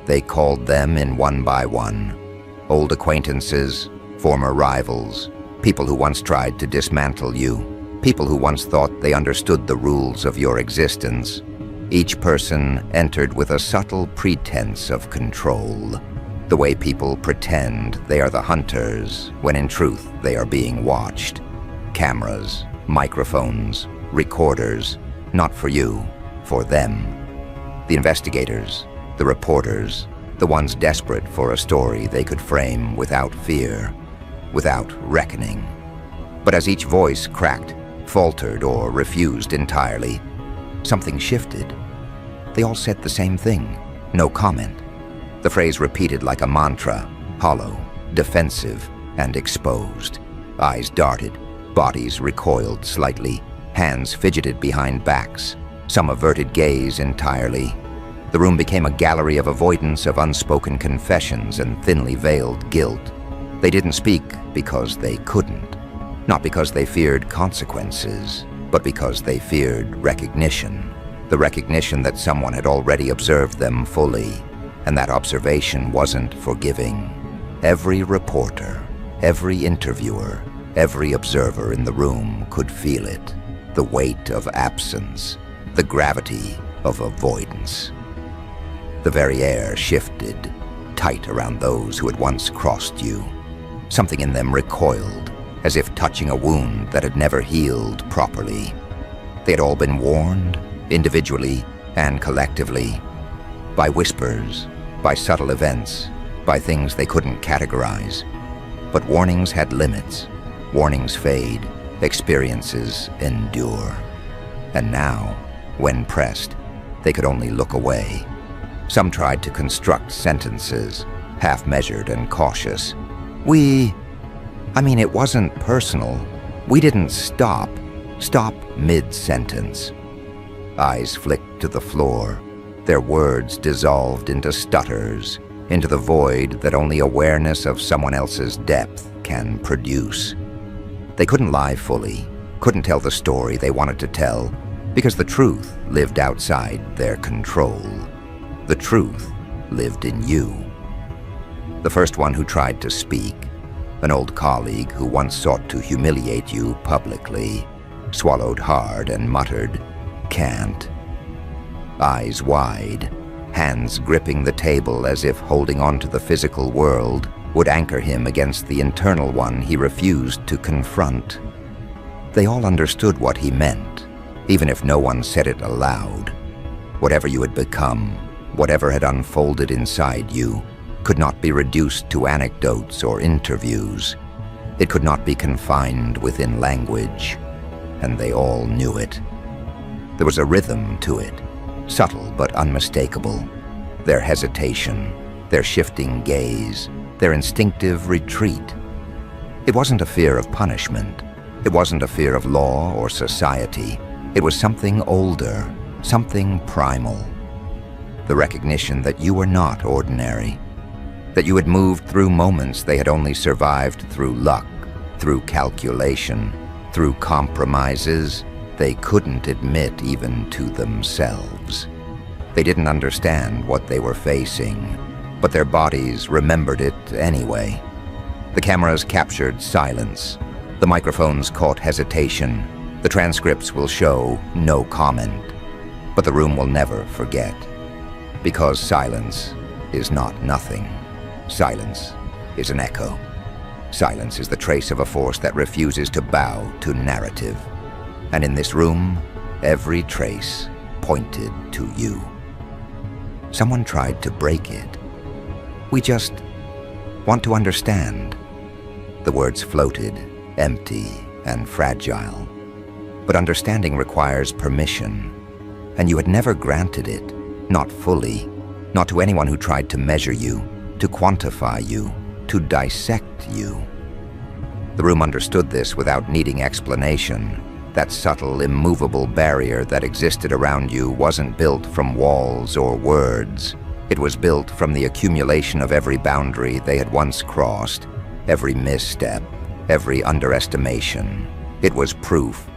They called them in one by one. Old acquaintances, former rivals, people who once tried to dismantle you, people who once thought they understood the rules of your existence. Each person entered with a subtle pretense of control, the way people pretend they are the hunters when in truth they are being watched. Cameras, microphones, recorders, not for you, for them. The investigators, the reporters, the ones desperate for a story they could frame without fear, without reckoning. But as each voice cracked, faltered, or refused entirely, something shifted. They all said the same thing, no comment. The phrase repeated like a mantra, hollow, defensive, and exposed. Eyes darted, bodies recoiled slightly, hands fidgeted behind backs, some averted gaze entirely. The room became a gallery of avoidance of unspoken confessions and thinly veiled guilt. They didn't speak because they couldn't, not because they feared consequences, but because they feared recognition. The recognition that someone had already observed them fully, and that observation wasn't forgiving. Every reporter, every interviewer, every observer in the room could feel it, the weight of absence, the gravity of avoidance. The very air shifted, tight around those who had once crossed you. Something in them recoiled, as if touching a wound that had never healed properly. They had all been warned, individually and collectively, by whispers, by subtle events, by things they couldn't categorize. But warnings had limits. Warnings fade, experiences endure. And now, when pressed, they could only look away. Some tried to construct sentences, half-measured and cautious. It wasn't personal. We didn't stop mid-sentence. Eyes flicked to the floor. Their words dissolved into stutters, into the void that only awareness of someone else's depth can produce. They couldn't lie fully, couldn't tell the story they wanted to tell, because the truth lived outside their control. The truth lived in you. The first one who tried to speak, an old colleague who once sought to humiliate you publicly, swallowed hard and muttered, "Can't." Eyes wide, hands gripping the table as if holding on to the physical world would anchor him against the internal one he refused to confront. They all understood what he meant, even if no one said it aloud. Whatever you had become, whatever had unfolded inside you, could not be reduced to anecdotes or interviews. It could not be confined within language, and they all knew it. There was a rhythm to it, subtle but unmistakable. Their hesitation, their shifting gaze, their instinctive retreat. It wasn't a fear of punishment. It wasn't a fear of law or society. It was something older, something primal. The recognition that you were not ordinary, that you had moved through moments they had only survived through luck, through calculation, through compromises they couldn't admit even to themselves. They didn't understand what they were facing, but their bodies remembered it anyway. The cameras captured silence. The microphones caught hesitation. The transcripts will show no comment. But the room will never forget. Because silence is not nothing. Silence is an echo. Silence is the trace of a force that refuses to bow to narrative. And in this room, every trace pointed to you. Someone tried to break it. We just want to understand. The words floated, empty and fragile. But understanding requires permission, and you had never granted it, not fully, not to anyone who tried to measure you, to quantify you, to dissect you. The room understood this without needing explanation. That subtle, immovable barrier that existed around you wasn't built from walls or words. It was built from the accumulation of every boundary they had once crossed, every misstep, every underestimation. It was proof,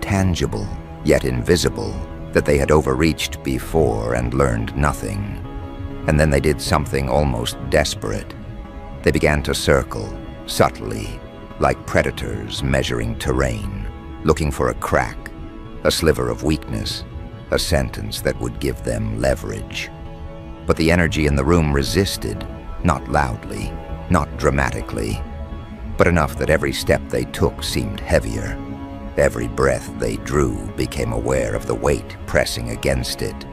tangible yet invisible, that they had overreached before and learned nothing. And then they did something almost desperate. They began to circle, subtly, like predators measuring terrain, looking for a crack, a sliver of weakness, a sentence that would give them leverage. But the energy in the room resisted, not loudly, not dramatically, but enough that every step they took seemed heavier. Every breath they drew became aware of the weight pressing against it.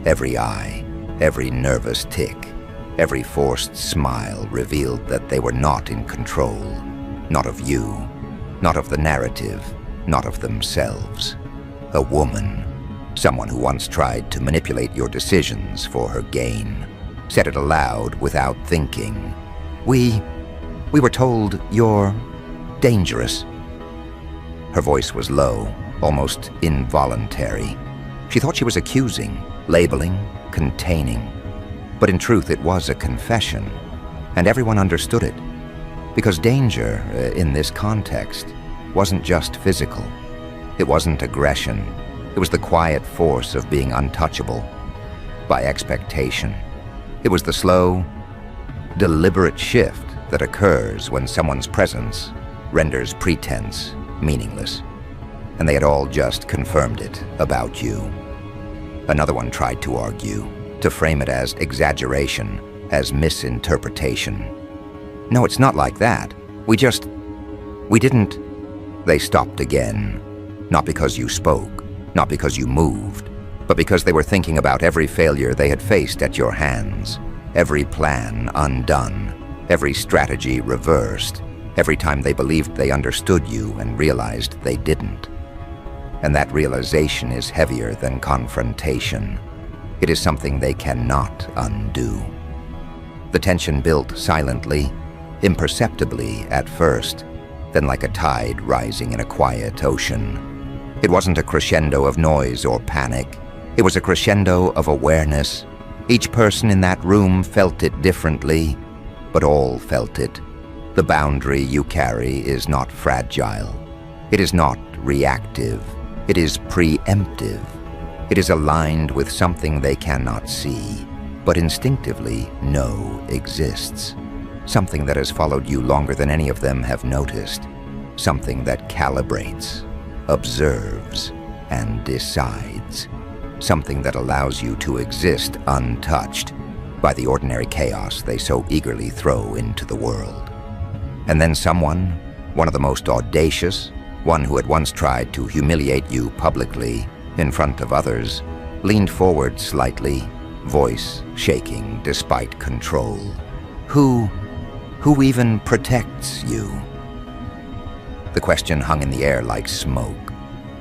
Every eye, every nervous tick, every forced smile revealed that they were not in control, not of you, not of the narrative, not of themselves. A woman, someone who once tried to manipulate your decisions for her gain, said it aloud without thinking. We were told you're dangerous." Her voice was low, almost involuntary. She thought she was accusing, labeling, containing. But in truth, it was a confession, and everyone understood it. Because danger, in this context, wasn't just physical. It wasn't aggression. It was the quiet force of being untouchable by expectation. It was the slow, deliberate shift that occurs when someone's presence renders pretense meaningless. And they had all just confirmed it about you. Another one tried to argue, to frame it as exaggeration, as misinterpretation. "No, it's not like that. We didn't." They stopped again, not because you spoke, not because you moved, but because they were thinking about every failure they had faced at your hands, every plan undone, every strategy reversed, every time they believed they understood you and realized they didn't. And that realization is heavier than confrontation. It is something they cannot undo. The tension built silently, imperceptibly at first, then like a tide rising in a quiet ocean. It wasn't a crescendo of noise or panic. It was a crescendo of awareness. Each person in that room felt it differently, but all felt it. The boundary you carry is not fragile. It is not reactive. It is preemptive. It is aligned with something they cannot see, but instinctively know exists. Something that has followed you longer than any of them have noticed. Something that calibrates, observes, and decides. Something that allows you to exist untouched by the ordinary chaos they so eagerly throw into the world. And then someone, one of the most audacious, one who had once tried to humiliate you publicly in front of others, leaned forward slightly, voice shaking despite control. Who even protects you? The question hung in the air like smoke.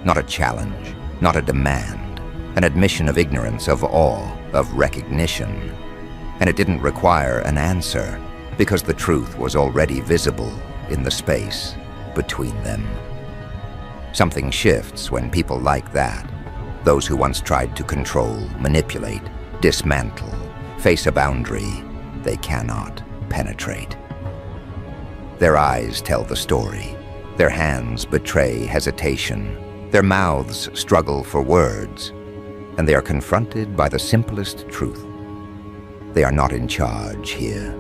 Not a challenge, not a demand, an admission of ignorance, of awe, of recognition. And it didn't require an answer, because the truth was already visible in the space between them. Something shifts when people like that, those who once tried to control, manipulate, dismantle, face a boundary they cannot penetrate. Their eyes tell the story. Their hands betray hesitation. Their mouths struggle for words. And they are confronted by the simplest truth. They are not in charge here.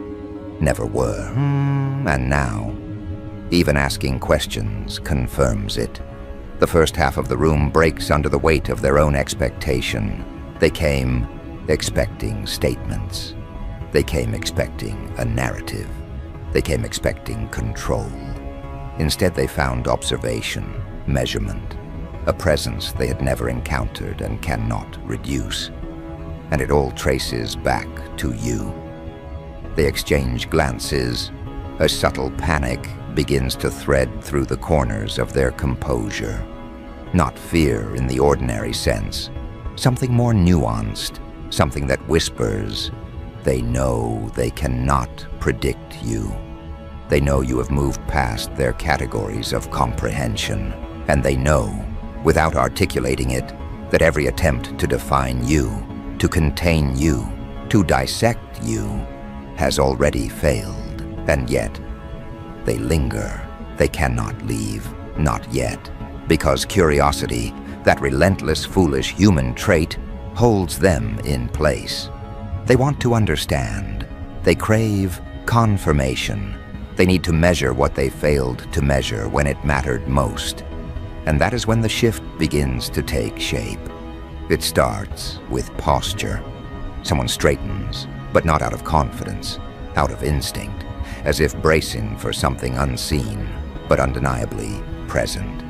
Never were. And now, even asking questions confirms it. The first half of the room breaks under the weight of their own expectation. They came expecting statements. They came expecting a narrative. They came expecting control. Instead, they found observation, measurement, a presence they had never encountered and cannot reduce. And it all traces back to you. They exchange glances. A subtle panic begins to thread through the corners of their composure. Not fear in the ordinary sense, something more nuanced, something that whispers, they know they cannot predict you. They know you have moved past their categories of comprehension, and they know, without articulating it, that every attempt to define you, to contain you, to dissect you, has already failed, and yet they linger. They cannot leave, not yet, because curiosity, that relentless, foolish human trait, holds them in place. They want to understand. They crave confirmation. They need to measure what they failed to measure when it mattered most. And that is when the shift begins to take shape. It starts with posture. Someone straightens, but not out of confidence, out of instinct, as if bracing for something unseen, but undeniably present.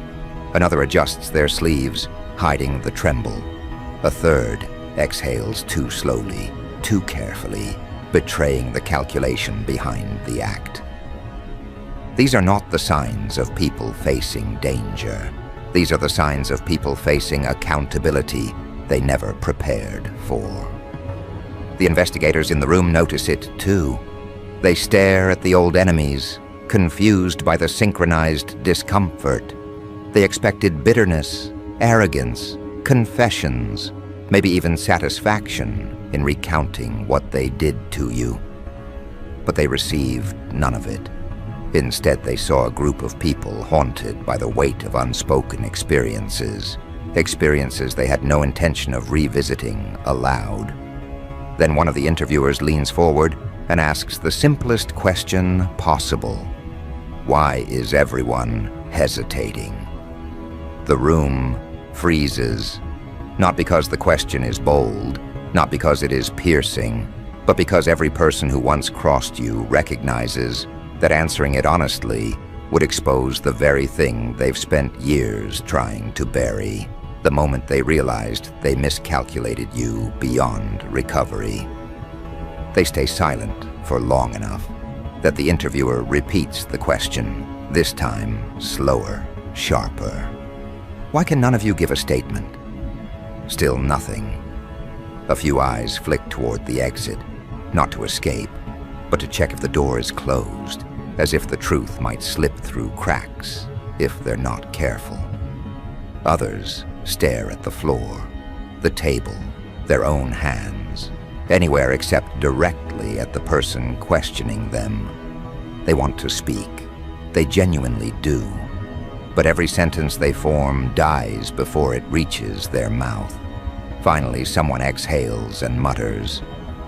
Another adjusts their sleeves, hiding the tremble. A third exhales too slowly, too carefully, betraying the calculation behind the act. These are not the signs of people facing danger. These are the signs of people facing accountability they never prepared for. The investigators in the room notice it too. They stare at the old enemies, confused by the synchronized discomfort. They expected bitterness, arrogance, confessions, maybe even satisfaction in recounting what they did to you. But they received none of it. Instead, they saw a group of people haunted by the weight of unspoken experiences they had no intention of revisiting aloud. Then one of the interviewers leans forward and asks the simplest question possible. Why is everyone hesitating? The room freezes, not because the question is bold, not because it is piercing, but because every person who once crossed you recognizes that answering it honestly would expose the very thing they've spent years trying to bury, the moment they realized they miscalculated you beyond recovery. They stay silent for long enough that the interviewer repeats the question, this time slower, sharper. Why can none of you give a statement? Still nothing. A few eyes flick toward the exit, not to escape, but to check if the door is closed, as if the truth might slip through cracks if they're not careful. Others stare at the floor, the table, their own hands, anywhere except directly at the person questioning them. They want to speak. They genuinely do. But every sentence they form dies before it reaches their mouth. Finally, someone exhales and mutters,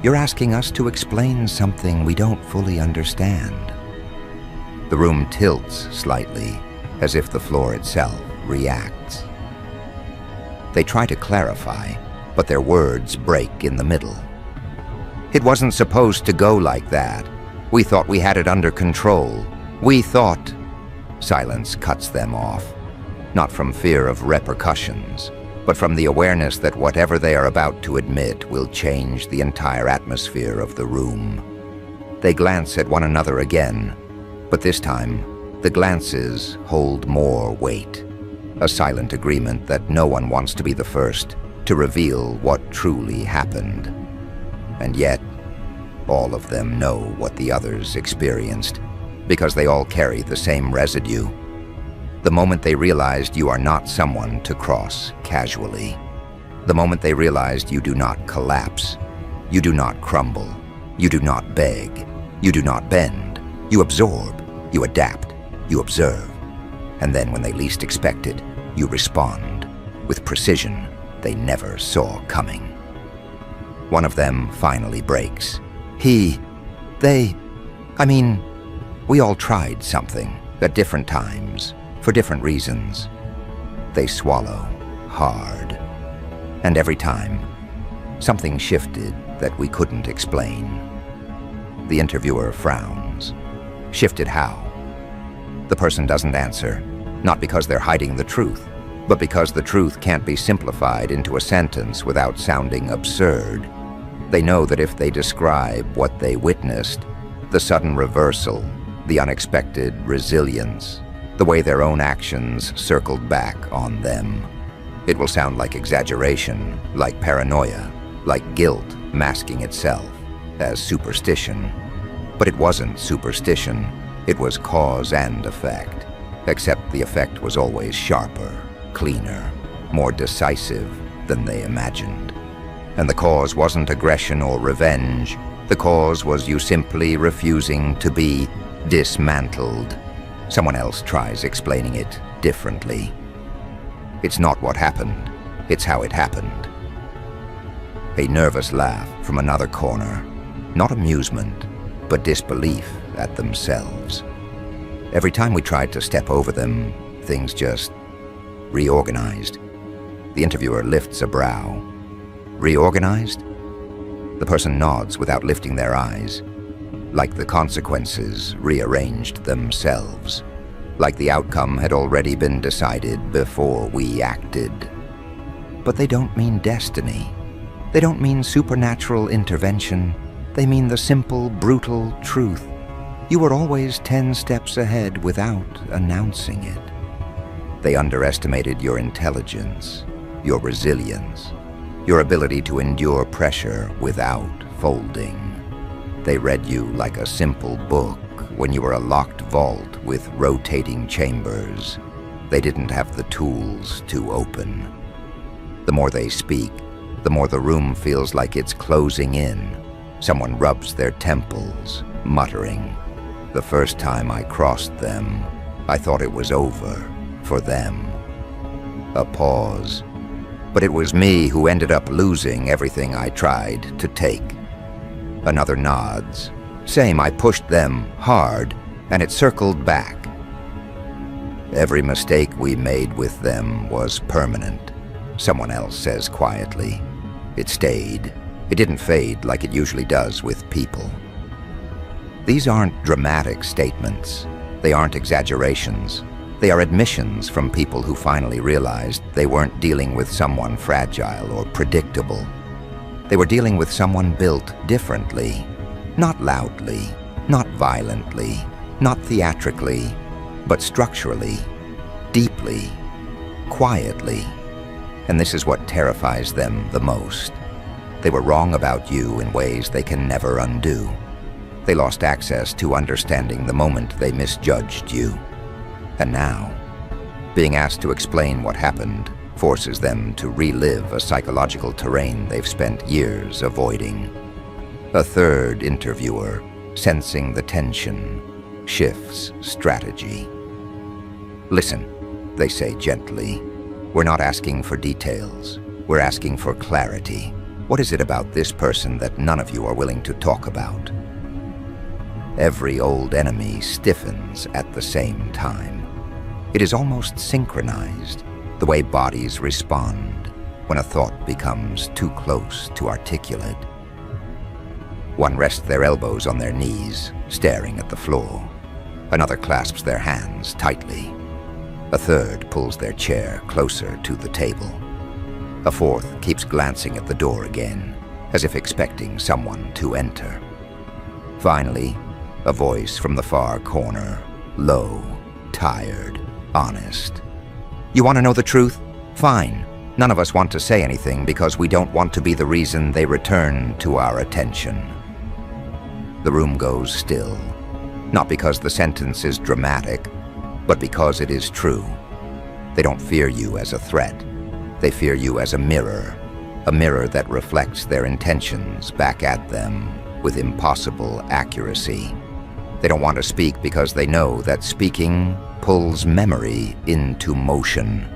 "You're asking us to explain something we don't fully understand." The room tilts slightly, as if the floor itself reacts. They try to clarify, but their words break in the middle. "It wasn't supposed to go like that. We thought we had it under control. We thought..." Silence cuts them off, not from fear of repercussions, but from the awareness that whatever they are about to admit will change the entire atmosphere of the room. They glance at one another again, but this time, the glances hold more weight. A silent agreement that no one wants to be the first to reveal what truly happened. And yet, all of them know what the others experienced, because they all carry the same residue. The moment they realized you are not someone to cross casually. The moment they realized you do not collapse. You do not crumble. You do not beg. You do not bend. You absorb. You adapt. You observe. And then when they least expect it, you respond with precision they never saw coming. One of them finally breaks. We all tried something at different times, for different reasons. They swallow hard. And every time, something shifted that we couldn't explain. The interviewer frowns. Shifted how? The person doesn't answer, not because they're hiding the truth, but because the truth can't be simplified into a sentence without sounding absurd. They know that if they describe what they witnessed, the sudden reversal, the unexpected resilience, the way their own actions circled back on them, it will sound like exaggeration, like paranoia, like guilt masking itself as superstition. But it wasn't superstition, it was cause and effect, except the effect was always sharper, cleaner, more decisive than they imagined. And the cause wasn't aggression or revenge. The cause was you simply refusing to be dismantled. Someone else tries explaining it differently. It's not what happened, it's how it happened. A nervous laugh from another corner. Not amusement, but disbelief at themselves. Every time we tried to step over them, things just reorganized. The interviewer lifts a brow. Reorganized? The person nods without lifting their eyes, like the consequences rearranged themselves, like the outcome had already been decided before we acted. But they don't mean destiny. They don't mean supernatural intervention. They mean the simple, brutal truth. You were always 10 steps ahead without announcing it. They underestimated your intelligence, your resilience, your ability to endure pressure without folding. They read you like a simple book when you were a locked vault with rotating chambers. They didn't have the tools to open. The more they speak, the more the room feels like it's closing in. Someone rubs their temples, muttering. The first time I crossed them, I thought it was over for them. A pause. But it was me who ended up losing everything I tried to take. Another nods. Same, I pushed them hard, and it circled back. Every mistake we made with them was permanent, someone else says quietly. It stayed. It didn't fade like it usually does with people. These aren't dramatic statements. They aren't exaggerations. They are admissions from people who finally realized they weren't dealing with someone fragile or predictable. They were dealing with someone built differently, not loudly, not violently, not theatrically, but structurally, deeply, quietly. And this is what terrifies them the most. They were wrong about you in ways they can never undo. They lost access to understanding the moment they misjudged you. And now, being asked to explain what happened forces them to relive a psychological terrain they've spent years avoiding. A third interviewer, sensing the tension, shifts strategy. Listen, they say gently. We're not asking for details. We're asking for clarity. What is it about this person that none of you are willing to talk about? Every old enemy stiffens at the same time. It is almost synchronized, the way bodies respond when a thought becomes too close to articulate. One rests their elbows on their knees, staring at the floor. Another clasps their hands tightly. A third pulls their chair closer to the table. A fourth keeps glancing at the door again, as if expecting someone to enter. Finally, a voice from the far corner, low, tired, honest. You want to know the truth? Fine. None of us want to say anything because we don't want to be the reason they return to our attention. The room goes still, not because the sentence is dramatic, but because it is true. They don't fear you as a threat. They fear you as a mirror that reflects their intentions back at them with impossible accuracy. They don't want to speak because they know that speaking pulls memory into motion.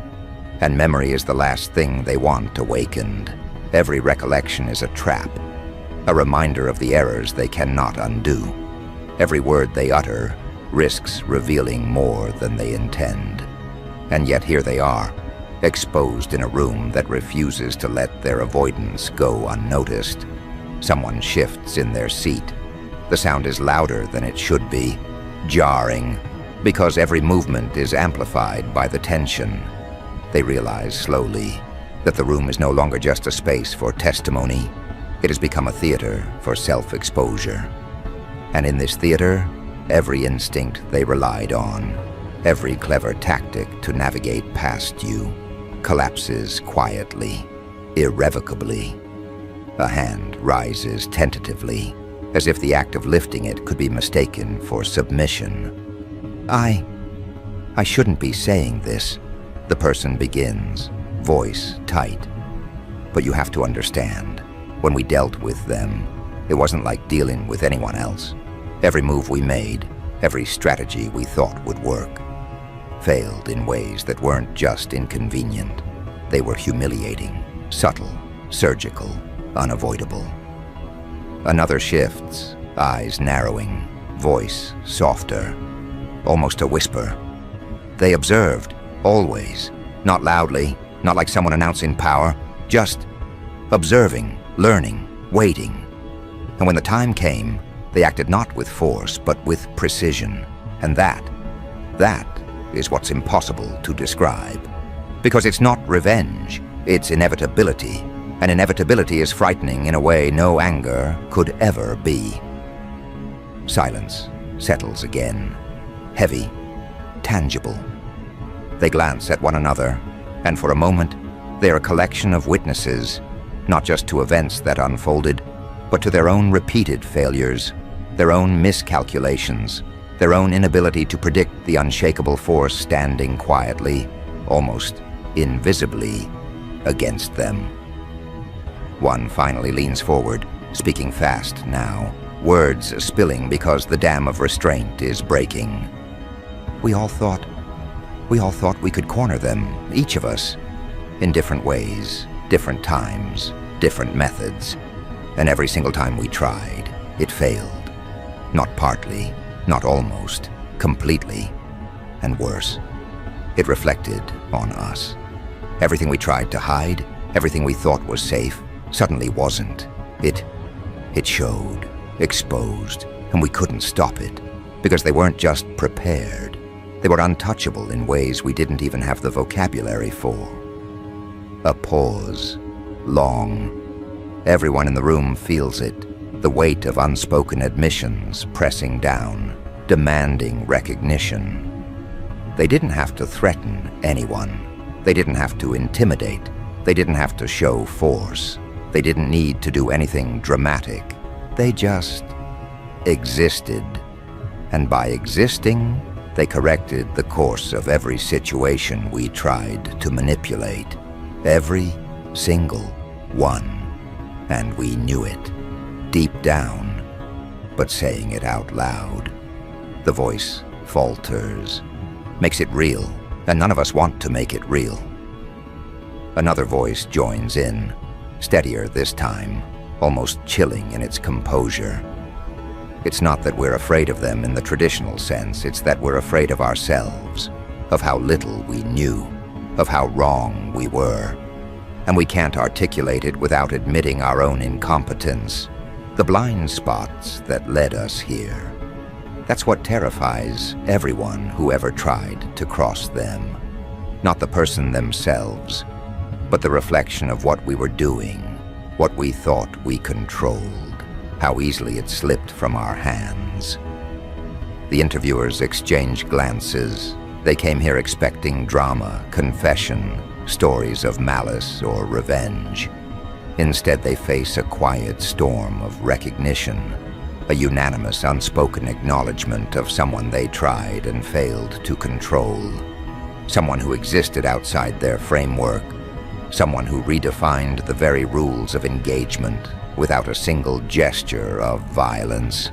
And memory is the last thing they want awakened. Every recollection is a trap, a reminder of the errors they cannot undo. Every word they utter risks revealing more than they intend. And yet here they are, exposed in a room that refuses to let their avoidance go unnoticed. Someone shifts in their seat. The sound is louder than it should be, jarring, because every movement is amplified by the tension. They realize slowly that the room is no longer just a space for testimony. It has become a theater for self-exposure. And in this theater, every instinct they relied on, every clever tactic to navigate past you, collapses quietly, irrevocably. A hand rises tentatively, as if the act of lifting it could be mistaken for submission. I shouldn't be saying this, the person begins, voice tight. But you have to understand, when we dealt with them, it wasn't like dealing with anyone else. Every move we made, every strategy we thought would work, failed in ways that weren't just inconvenient. They were humiliating, subtle, surgical. unavoidable. Another shifts, eyes narrowing, voice softer, almost a whisper. They observed, always, not loudly, not like someone announcing power, just observing, learning, waiting. And when the time came, they acted not with force, but with precision. And that is what's impossible to describe. Because it's not revenge, it's inevitability. And inevitability is frightening in a way no anger could ever be. Silence settles again, heavy, tangible. They glance at one another, and for a moment, they're a collection of witnesses, not just to events that unfolded, but to their own repeated failures, their own miscalculations, their own inability to predict the unshakable force standing quietly, almost invisibly, against them. One finally leans forward, speaking fast now, words spilling because the dam of restraint is breaking. We all thought we could corner them, each of us, in different ways, different times, different methods. And every single time we tried, it failed. Not partly, not almost, completely. And worse, it reflected on us. Everything we tried to hide, everything we thought was safe, suddenly wasn't. It showed, exposed, and we couldn't stop it, because they weren't just prepared. They were untouchable in ways we didn't even have the vocabulary for. A pause, long. Everyone in the room feels it, the weight of unspoken admissions pressing down, demanding recognition. They didn't have to threaten anyone. They didn't have to intimidate. They didn't have to show force. They didn't need to do anything dramatic. They just existed. And by existing, they corrected the course of every situation we tried to manipulate. Every single one. And we knew it, deep down, but saying it out loud. The voice falters, makes it real, and none of us want to make it real. Another voice joins in, steadier this time, almost chilling in its composure. It's not that we're afraid of them in the traditional sense, it's that we're afraid of ourselves, of how little we knew, of how wrong we were. And we can't articulate it without admitting our own incompetence, the blind spots that led us here. That's what terrifies everyone who ever tried to cross them. Not the person themselves, but the reflection of what we were doing, what we thought we controlled, how easily it slipped from our hands. The interviewers exchange glances. They came here expecting drama, confession, stories of malice or revenge. Instead, they face a quiet storm of recognition, a unanimous, unspoken acknowledgement of someone they tried and failed to control, someone who existed outside their framework, someone who redefined the very rules of engagement without a single gesture of violence.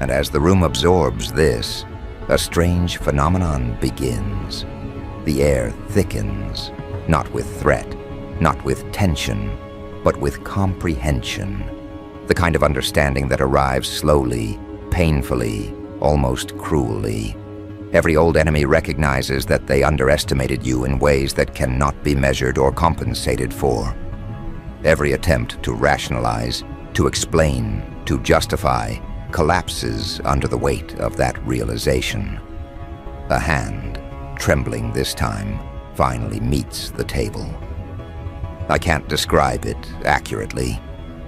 And as the room absorbs this, a strange phenomenon begins. The air thickens, not with threat, not with tension, but with comprehension. The kind of understanding that arrives slowly, painfully, almost cruelly. Every old enemy recognizes that they underestimated you in ways that cannot be measured or compensated for. Every attempt to rationalize, to explain, to justify, collapses under the weight of that realization. A hand, trembling this time, finally meets the table. I can't describe it accurately.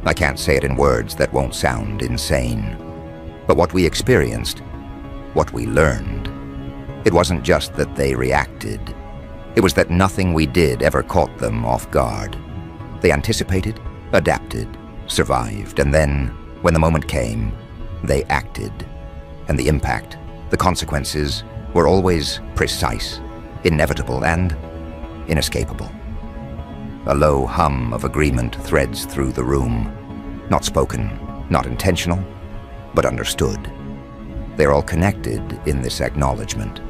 I can't say it in words that won't sound insane. But what we experienced, what we learned, it wasn't just that they reacted. It was that nothing we did ever caught them off guard. They anticipated, adapted, survived, and then, when the moment came, they acted. And the impact, the consequences, were always precise, inevitable, and inescapable. A low hum of agreement threads through the room. Not spoken, not intentional, but understood. They're all connected in this acknowledgement.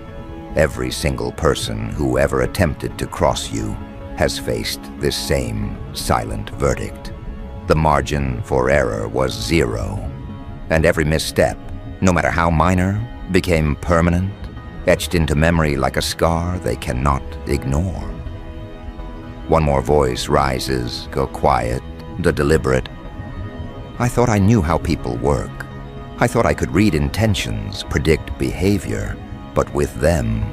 Every single person who ever attempted to cross you has faced this same silent verdict. The margin for error was zero, and every misstep, no matter how minor, became permanent, etched into memory like a scar they cannot ignore. One more voice rises, the quiet, the deliberate. I thought I knew how people work. I thought I could read intentions, predict behavior, but with them,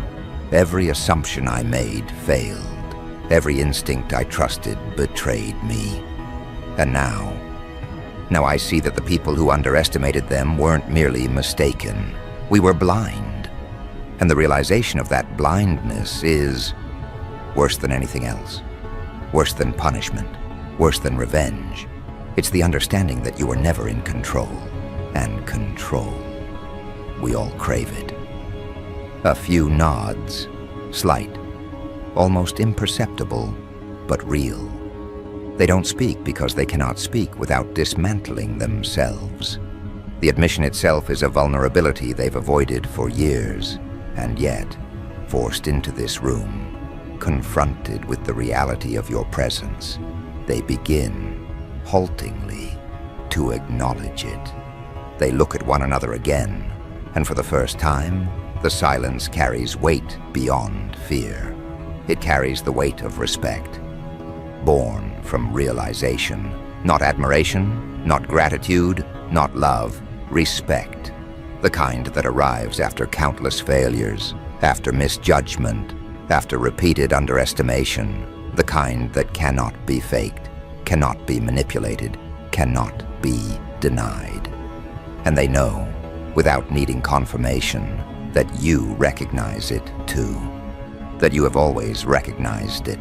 every assumption I made failed. Every instinct I trusted betrayed me. And now I see that the people who underestimated them weren't merely mistaken. We were blind. And the realization of that blindness is worse than anything else. Worse than punishment. Worse than revenge. It's the understanding that you were never in control. And control. We all crave it. A few nods. Slight. Almost imperceptible, but real. They don't speak because they cannot speak without dismantling themselves. The admission itself is a vulnerability they've avoided for years, and yet, forced into this room, confronted with the reality of your presence, they begin, haltingly, to acknowledge it. They look at one another again, and for the first time, the silence carries weight beyond fear. It carries the weight of respect, born from realization. Not admiration, not gratitude, not love, respect. The kind that arrives after countless failures, after misjudgment, after repeated underestimation. The kind that cannot be faked, cannot be manipulated, cannot be denied. And they know, without needing confirmation, that you recognize it too. That you have always recognized it.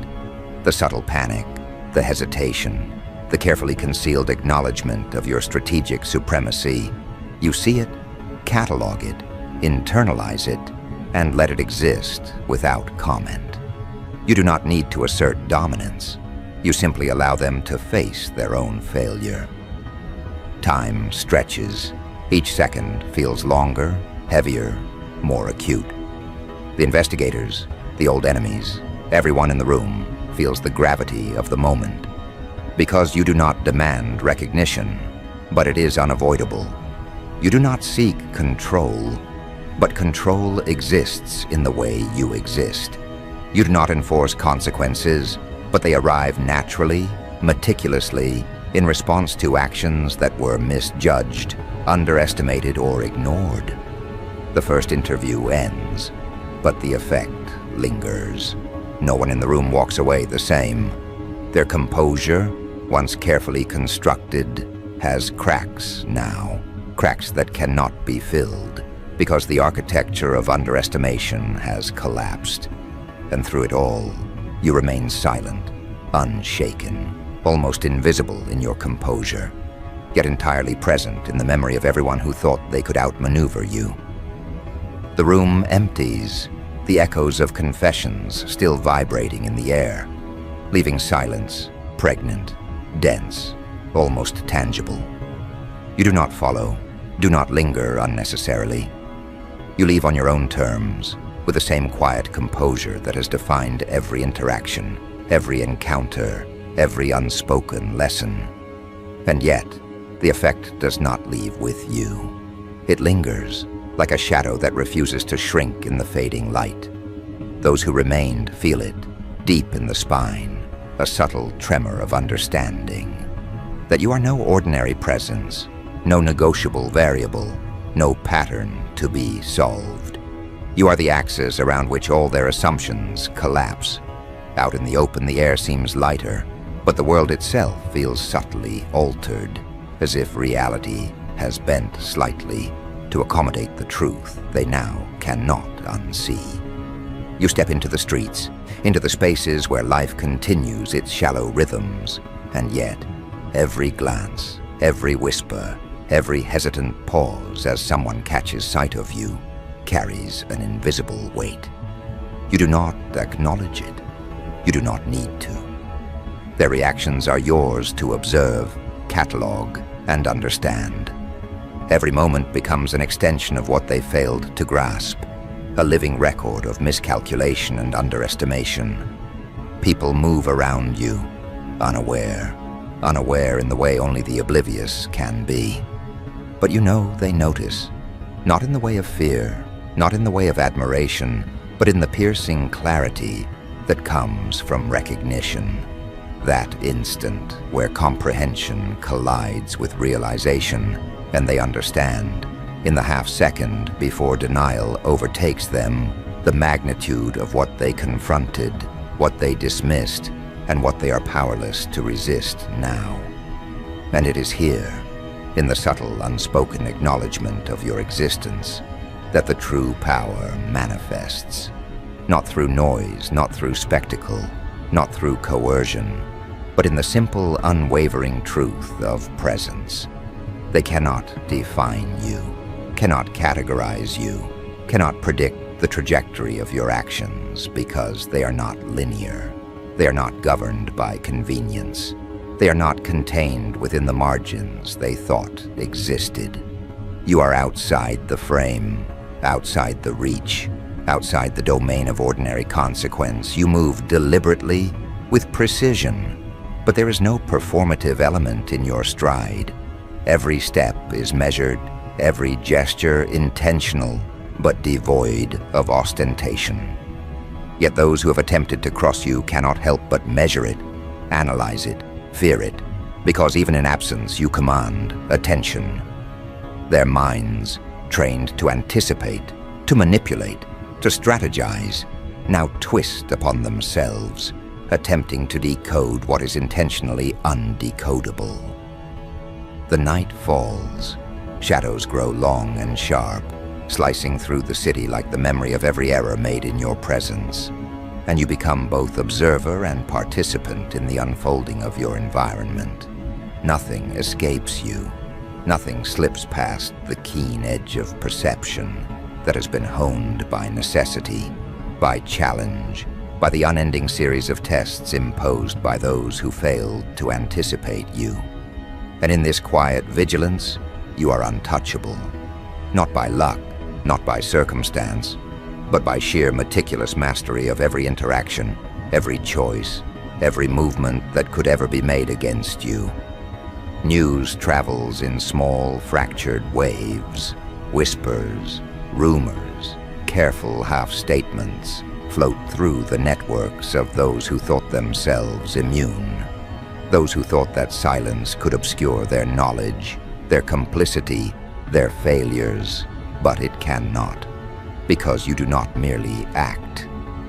The subtle panic, the hesitation, the carefully concealed acknowledgement of your strategic supremacy. You see it, catalog it, internalize it, and let it exist without comment. You do not need to assert dominance. You simply allow them to face their own failure. Time stretches. Each second feels longer, heavier, more acute. The investigators, the old enemies, everyone in the room feels the gravity of the moment. Because you do not demand recognition, but it is unavoidable. You do not seek control, but control exists in the way you exist. You do not enforce consequences, but they arrive naturally, meticulously, in response to actions that were misjudged, underestimated, or ignored. The first interview ends, but the effect lingers. No one in the room walks away the same. Their composure, once carefully constructed, has cracks now, cracks that cannot be filled, because the architecture of underestimation has collapsed. And through it all, you remain silent, unshaken, almost invisible in your composure, yet entirely present in the memory of everyone who thought they could outmaneuver you. The room empties, the echoes of confessions still vibrating in the air, leaving silence, pregnant, dense, almost tangible. You do not follow, do not linger unnecessarily. You leave on your own terms, with the same quiet composure that has defined every interaction, every encounter, every unspoken lesson. And yet, the effect does not leave with you. It lingers, like a shadow that refuses to shrink in the fading light. Those who remained feel it, deep in the spine, a subtle tremor of understanding. That you are no ordinary presence, no negotiable variable, no pattern to be solved. You are the axis around which all their assumptions collapse. Out in the open, the air seems lighter, but the world itself feels subtly altered, as if reality has bent slightly to accommodate the truth they now cannot unsee. You step into the streets, into the spaces where life continues its shallow rhythms, and yet, every glance, every whisper, every hesitant pause as someone catches sight of you carries an invisible weight. You do not acknowledge it. You do not need to. Their reactions are yours to observe, catalog, and understand. Every moment becomes an extension of what they failed to grasp, a living record of miscalculation and underestimation. People move around you, unaware, unaware in the way only the oblivious can be. But you know they notice, not in the way of fear, not in the way of admiration, but in the piercing clarity that comes from recognition. That instant where comprehension collides with realization, and they understand, in the half-second before denial overtakes them, the magnitude of what they confronted, what they dismissed, and what they are powerless to resist now. And it is here, in the subtle, unspoken acknowledgement of your existence, that the true power manifests. Not through noise, not through spectacle, not through coercion, but in the simple, unwavering truth of presence. They cannot define you, cannot categorize you, cannot predict the trajectory of your actions because they are not linear. They are not governed by convenience. They are not contained within the margins they thought existed. You are outside the frame, outside the reach, outside the domain of ordinary consequence. You move deliberately, with precision, but there is no performative element in your stride. Every step is measured, every gesture intentional, but devoid of ostentation. Yet those who have attempted to cross you cannot help but measure it, analyze it, fear it, because even in absence you command attention. Their minds, trained to anticipate, to manipulate, to strategize, now twist upon themselves, attempting to decode what is intentionally undecodable. The night falls. Shadows grow long and sharp, slicing through the city like the memory of every error made in your presence, and you become both observer and participant in the unfolding of your environment. Nothing escapes you. Nothing slips past the keen edge of perception that has been honed by necessity, by challenge, by the unending series of tests imposed by those who failed to anticipate you. And in this quiet vigilance, you are untouchable, not by luck, not by circumstance, but by sheer meticulous mastery of every interaction, every choice, every movement that could ever be made against you. News travels in small, fractured waves. Whispers, rumors, careful half-statements float through the networks of those who thought themselves immune, those who thought that silence could obscure their knowledge, their complicity, their failures, but it cannot, because you do not merely act.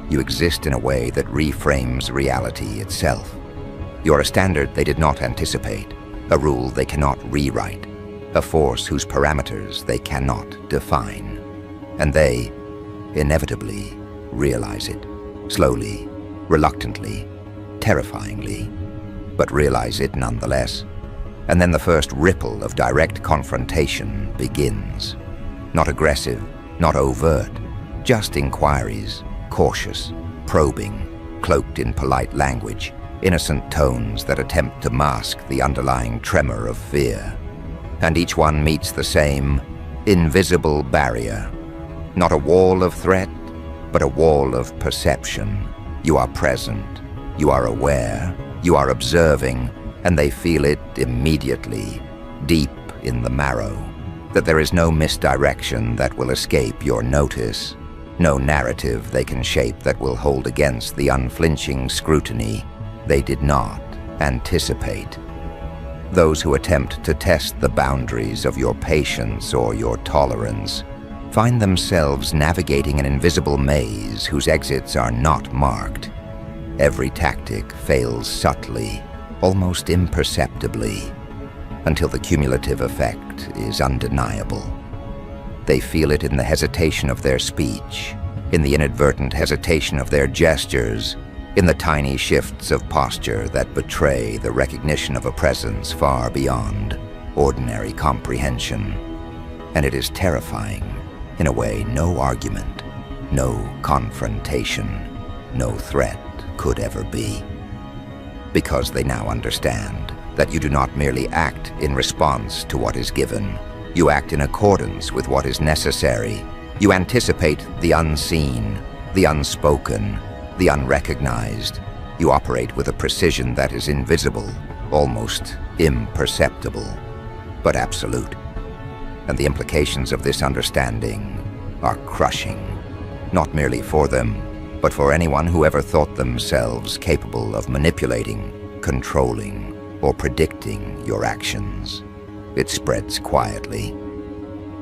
You exist in a way that reframes reality itself. You're a standard they did not anticipate, a rule they cannot rewrite, a force whose parameters they cannot define. And they, inevitably, realize it, slowly, reluctantly, terrifyingly, but realize it nonetheless. And then the first ripple of direct confrontation begins. Not aggressive, not overt, just inquiries, cautious, probing, cloaked in polite language, innocent tones that attempt to mask the underlying tremor of fear. And each one meets the same invisible barrier. Not a wall of threat, but a wall of perception. You are present, you are aware, you are observing, and they feel it immediately, deep in the marrow, that there is no misdirection that will escape your notice, no narrative they can shape that will hold against the unflinching scrutiny they did not anticipate. Those who attempt to test the boundaries of your patience or your tolerance find themselves navigating an invisible maze whose exits are not marked. Every tactic fails subtly, almost imperceptibly, until the cumulative effect is undeniable. They feel it in the hesitation of their speech, in the inadvertent hesitation of their gestures, in the tiny shifts of posture that betray the recognition of a presence far beyond ordinary comprehension. And it is terrifying, in a way no argument, no confrontation, no threat could ever be. Because they now understand that you do not merely act in response to what is given. You act in accordance with what is necessary. You anticipate the unseen, the unspoken, the unrecognized. You operate with a precision that is invisible, almost imperceptible, but absolute. And the implications of this understanding are crushing, not merely for them, but for anyone who ever thought themselves capable of manipulating, controlling, or predicting your actions. It spreads quietly.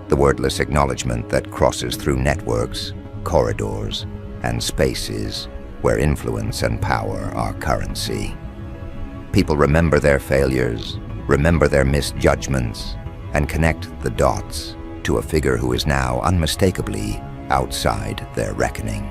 The wordless acknowledgement that crosses through networks, corridors, and spaces where influence and power are currency. People remember their failures, remember their misjudgments, and connect the dots to a figure who is now unmistakably outside their reckoning.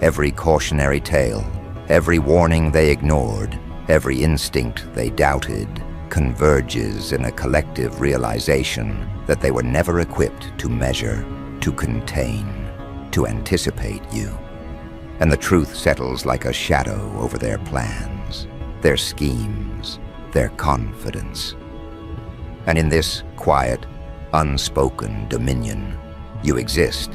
Every cautionary tale, every warning they ignored, every instinct they doubted, converges in a collective realization that they were never equipped to measure, to contain, to anticipate you. And the truth settles like a shadow over their plans, their schemes, their confidence. And in this quiet, unspoken dominion, you exist,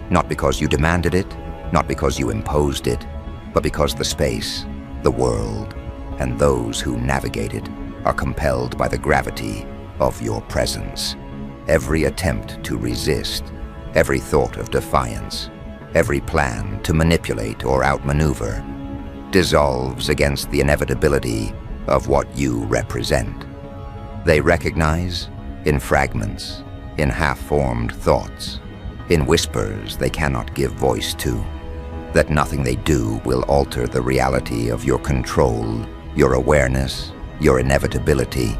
not because you demanded it, not because you imposed it, but because the space, the world, and those who navigate it are compelled by the gravity of your presence. Every attempt to resist, every thought of defiance, every plan to manipulate or outmaneuver dissolves against the inevitability of what you represent. They recognize, in fragments, in half-formed thoughts, in whispers they cannot give voice to, that nothing they do will alter the reality of your control, your awareness, your inevitability.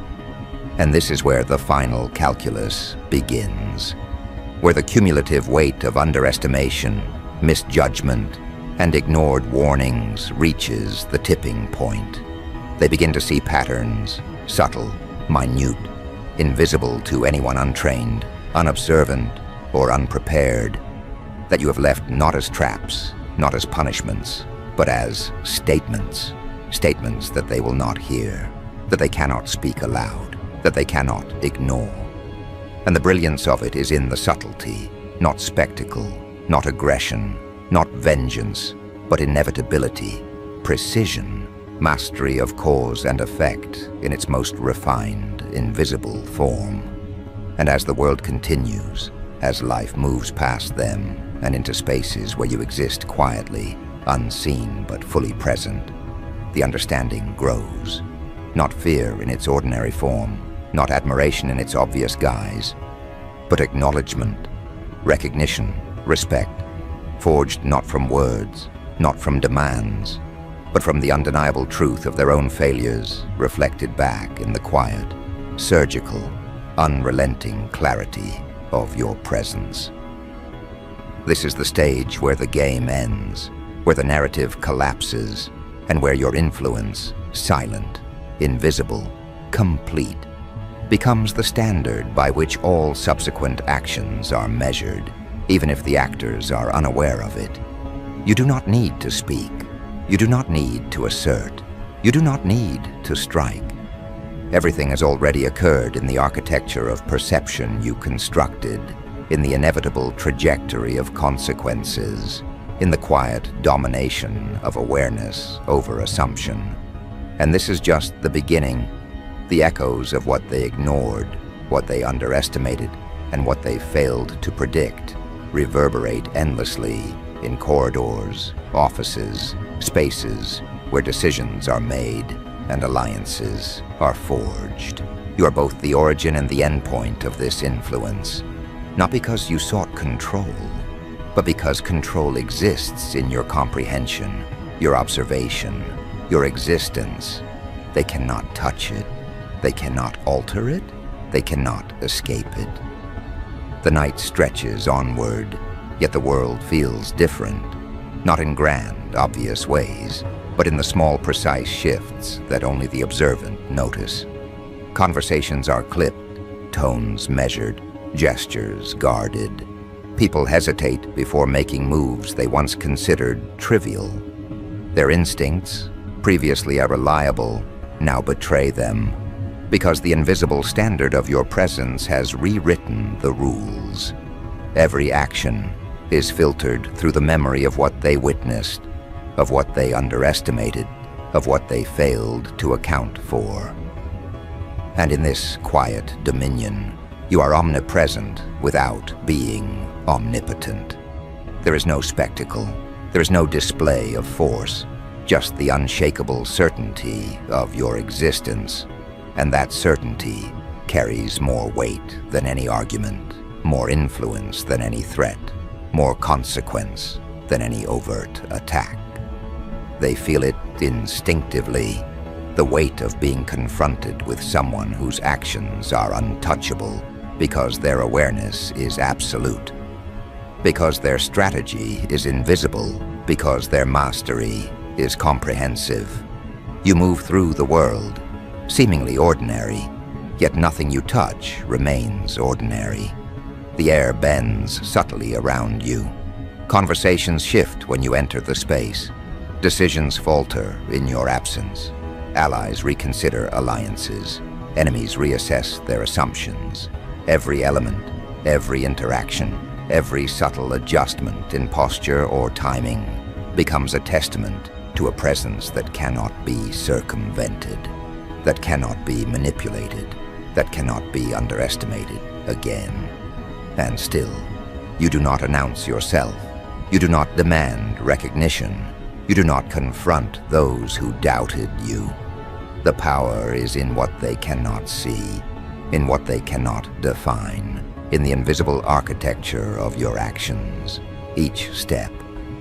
And this is where the final calculus begins, where the cumulative weight of underestimation, misjudgment, and ignored warnings reaches the tipping point. They begin to see patterns, subtle, minute, invisible to anyone untrained, unobservant, or unprepared, that you have left not as traps, not as punishments, but as statements. Statements that they will not hear, that they cannot speak aloud, that they cannot ignore. And the brilliance of it is in the subtlety, not spectacle, not aggression, not vengeance, but inevitability, precision, mastery of cause and effect in its most refined, invisible form. And as the world continues, as life moves past them and into spaces where you exist quietly, unseen but fully present, the understanding grows. Not fear in its ordinary form, not admiration in its obvious guise, but acknowledgement, recognition, respect, forged not from words, not from demands, but from the undeniable truth of their own failures reflected back in the quiet, surgical, unrelenting clarity of your presence. This is the stage where the game ends, where the narrative collapses, and where your influence, silent, invisible, complete, becomes the standard by which all subsequent actions are measured, even if the actors are unaware of it. You do not need to speak. You do not need to assert. You do not need to strike. Everything has already occurred in the architecture of perception you constructed, in the inevitable trajectory of consequences, in the quiet domination of awareness over assumption. And this is just the beginning. The echoes of what they ignored, what they underestimated, and what they failed to predict reverberate endlessly in corridors, offices, spaces where decisions are made and alliances are forged. You are both the origin and the endpoint of this influence, not because you sought control, but because control exists in your comprehension, your observation, your existence. They cannot touch it. They cannot alter it. They cannot escape it. The night stretches onward, yet the world feels different, not in grand, obvious ways, but in the small, precise shifts that only the observant notice. Conversations are clipped, tones measured, gestures guarded. People hesitate before making moves they once considered trivial. Their instincts, previously reliable, now betray them, because the invisible standard of your presence has rewritten the rules. Every action is filtered through the memory of what they witnessed, of what they underestimated, of what they failed to account for. And in this quiet dominion, you are omnipresent without being omnipotent. There is no spectacle, there is no display of force, just the unshakable certainty of your existence. And that certainty carries more weight than any argument, more influence than any threat, more consequence than any overt attack. They feel it instinctively, the weight of being confronted with someone whose actions are untouchable because their awareness is absolute, because their strategy is invisible, because their mastery is comprehensive. You move through the world, seemingly ordinary, yet nothing you touch remains ordinary. The air bends subtly around you. Conversations shift when you enter the space. Decisions falter in your absence. Allies reconsider alliances. Enemies reassess their assumptions. Every element, every interaction, every subtle adjustment in posture or timing becomes a testament to a presence that cannot be circumvented, that cannot be manipulated, that cannot be underestimated again. And still, you do not announce yourself. You do not demand recognition. You do not confront those who doubted you. The power is in what they cannot see, in what they cannot define, in the invisible architecture of your actions. Each step,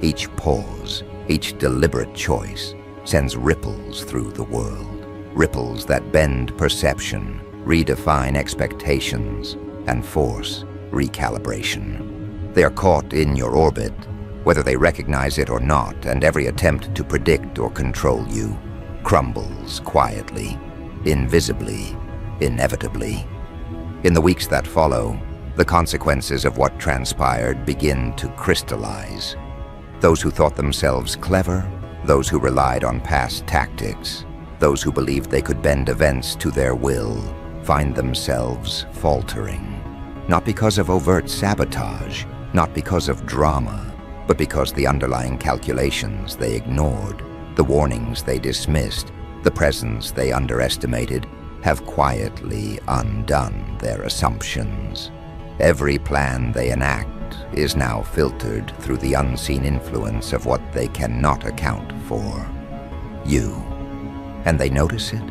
each pause, each deliberate choice sends ripples through the world, ripples that bend perception, redefine expectations, and force recalibration. They are caught in your orbit, whether they recognize it or not, and every attempt to predict or control you crumbles quietly, invisibly, inevitably. In the weeks that follow, the consequences of what transpired begin to crystallize. Those who thought themselves clever, those who relied on past tactics, those who believed they could bend events to their will, find themselves faltering. Not because of overt sabotage, not because of drama, but because the underlying calculations they ignored, the warnings they dismissed, the presence they underestimated, have quietly undone their assumptions. Every plan they enact is now filtered through the unseen influence of what they cannot account for. You. And they notice it.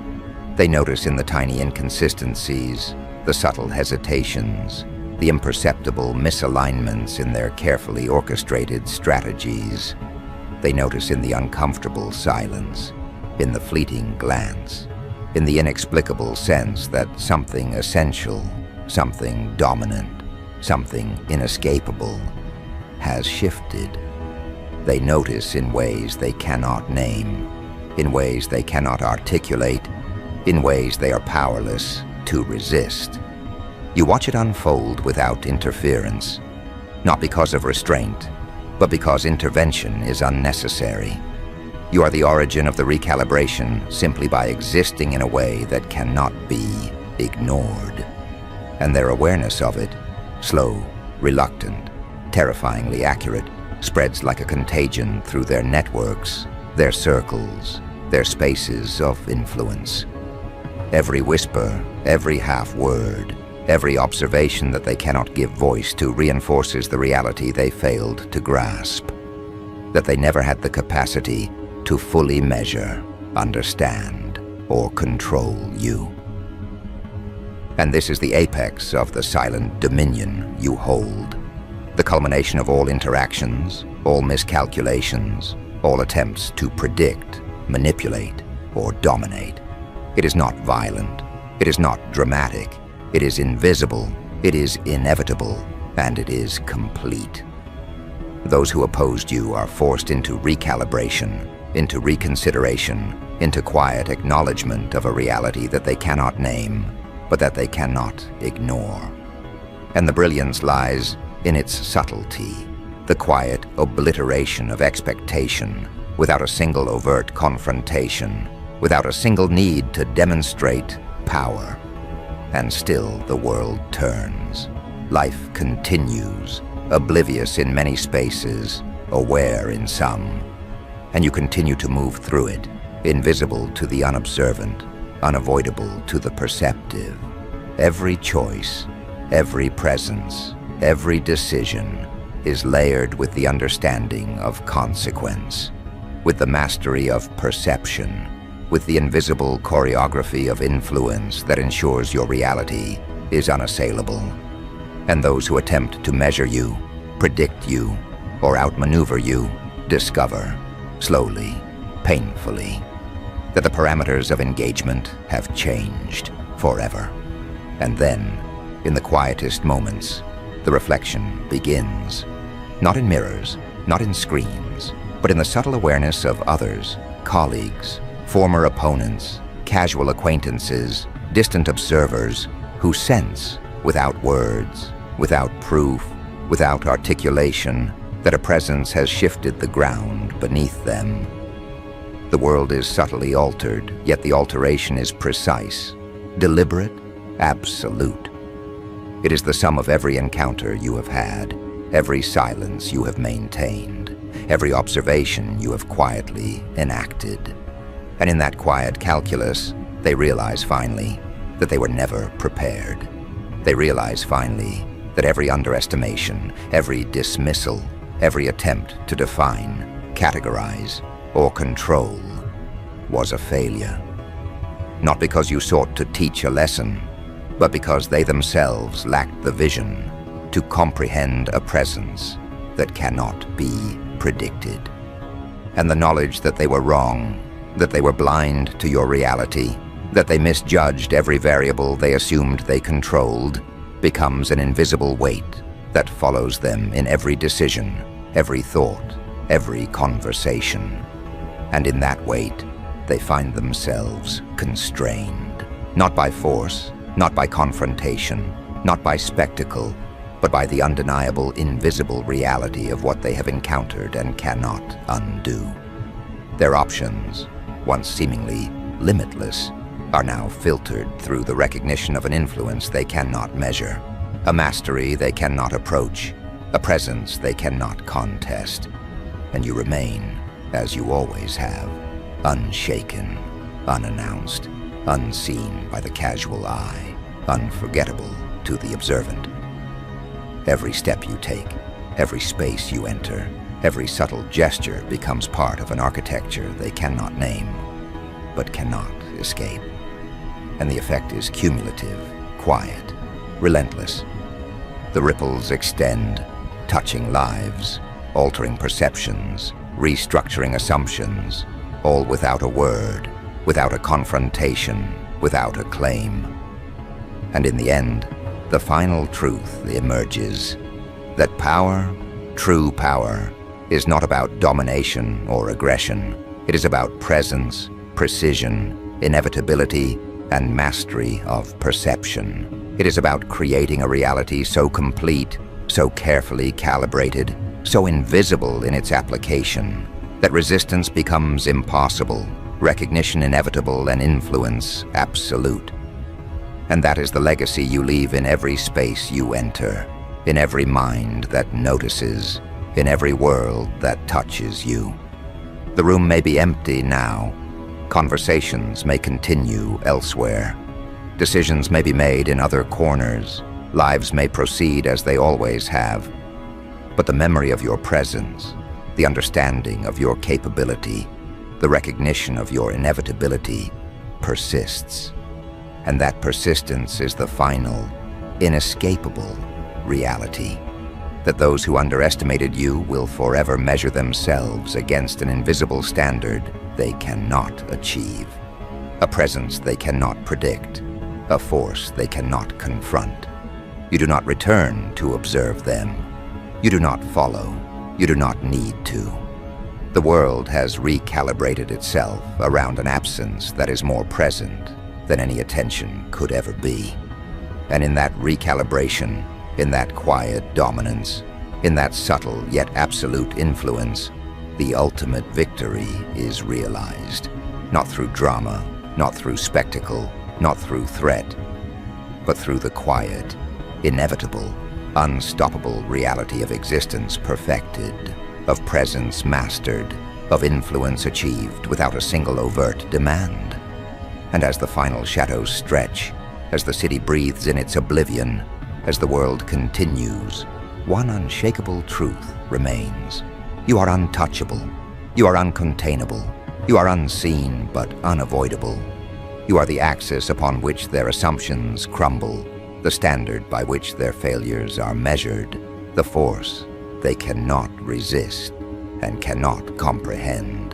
They notice in the tiny inconsistencies, the subtle hesitations, the imperceptible misalignments in their carefully orchestrated strategies. They notice in the uncomfortable silence, in the fleeting glance, in the inexplicable sense that something essential, something dominant, something inescapable has shifted. They notice in ways they cannot name, in ways they cannot articulate, in ways they are powerless to resist. You watch it unfold without interference, not because of restraint, but because intervention is unnecessary. You are the origin of the recalibration simply by existing in a way that cannot be ignored. And their awareness of it, slow, reluctant, terrifyingly accurate, spreads like a contagion through their networks, their circles, their spaces of influence. Every whisper, every half-word, every observation that they cannot give voice to reinforces the reality they failed to grasp, that they never had the capacity to fully measure, understand, or control you. And this is the apex of the silent dominion you hold, the culmination of all interactions, all miscalculations, all attempts to predict, manipulate, or dominate. It is not violent, it is not dramatic, it is invisible, it is inevitable, and it is complete. Those who opposed you are forced into recalibration, into reconsideration, into quiet acknowledgement of a reality that they cannot name, but that they cannot ignore. And the brilliance lies in its subtlety, the quiet obliteration of expectation, without a single overt confrontation, without a single need to demonstrate power. And still the world turns. Life continues, oblivious in many spaces, aware in some. And you continue to move through it, invisible to the unobservant, unavoidable to the perceptive. Every choice, every presence, every decision is layered with the understanding of consequence, with the mastery of perception, with the invisible choreography of influence that ensures your reality is unassailable. And those who attempt to measure you, predict you, or outmaneuver you discover, slowly, painfully, that the parameters of engagement have changed forever. And then, in the quietest moments, the reflection begins. Not in mirrors, not in screens, but in the subtle awareness of others, colleagues, former opponents, casual acquaintances, distant observers who sense, without words, without proof, without articulation, that a presence has shifted the ground beneath them. The world is subtly altered, yet the alteration is precise, deliberate, absolute. It is the sum of every encounter you have had, every silence you have maintained, every observation you have quietly enacted. And in that quiet calculus, they realize finally that they were never prepared. They realize finally that every underestimation, every dismissal, every attempt to define, categorize, or control was a failure. Not because you sought to teach a lesson, but because they themselves lacked the vision to comprehend a presence that cannot be predicted. And the knowledge that they were wrong, that they were blind to your reality, that they misjudged every variable they assumed they controlled, becomes an invisible weight that follows them in every decision, every thought, every conversation. And in that weight, they find themselves constrained, not by force, not by confrontation, not by spectacle, but by the undeniable, invisible reality of what they have encountered and cannot undo. Their options, once seemingly limitless, are now filtered through the recognition of an influence they cannot measure, a mastery they cannot approach, a presence they cannot contest. And you remain, as you always have, unshaken, unannounced, unseen by the casual eye, unforgettable to the observant. Every step you take, every space you enter, every subtle gesture becomes part of an architecture they cannot name, but cannot escape. And the effect is cumulative, quiet, relentless. The ripples extend, touching lives, altering perceptions, restructuring assumptions, all without a word, without a confrontation, without a claim. And in the end, the final truth emerges that power, true power, is not about domination or aggression. It is about presence, precision, inevitability, and mastery of perception. It is about creating a reality so complete, so carefully calibrated, so invisible in its application, that resistance becomes impossible, recognition inevitable, and influence absolute. And that is the legacy you leave in every space you enter, in every mind that notices, in every world that touches you. The room may be empty now. Conversations may continue elsewhere. Decisions may be made in other corners. Lives may proceed as they always have. But the memory of your presence, the understanding of your capability, the recognition of your inevitability persists. And that persistence is the final, inescapable reality. That those who underestimated you will forever measure themselves against an invisible standard they cannot achieve. A presence they cannot predict. A force they cannot confront. You do not return to observe them. You do not follow. You do not need to. The world has recalibrated itself around an absence that is more present than any attention could ever be. And in that recalibration, in that quiet dominance, in that subtle yet absolute influence, the ultimate victory is realized. Not through drama, not through spectacle, not through threat, but through the quiet, inevitable, unstoppable reality of existence perfected, of presence mastered, of influence achieved without a single overt demand. And as the final shadows stretch, as the city breathes in its oblivion, as the world continues, one unshakable truth remains. You are untouchable. You are uncontainable. You are unseen but unavoidable. You are the axis upon which their assumptions crumble, the standard by which their failures are measured, the force they cannot resist and cannot comprehend.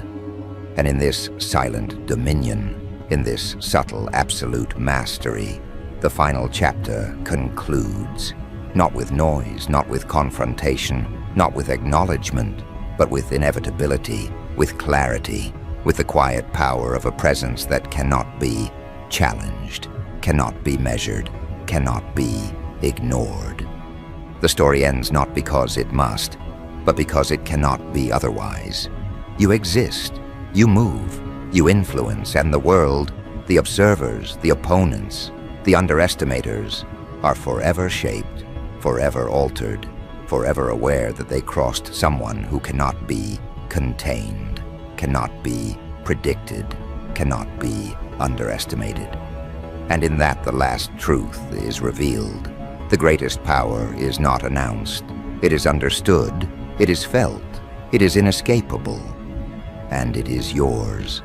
And in this silent dominion, in this subtle absolute mastery, the final chapter concludes, not with noise, not with confrontation, not with acknowledgement, but with inevitability, with clarity, with the quiet power of a presence that cannot be challenged, cannot be measured, cannot be ignored. The story ends not because it must, but because it cannot be otherwise. You exist, you move, you influence, and the world, the observers, the opponents, the underestimators, are forever shaped, forever altered, forever aware that they crossed someone who cannot be contained, cannot be predicted, cannot be underestimated. And in that the last truth is revealed. The greatest power is not announced. It is understood, it is felt, it is inescapable, and it is yours.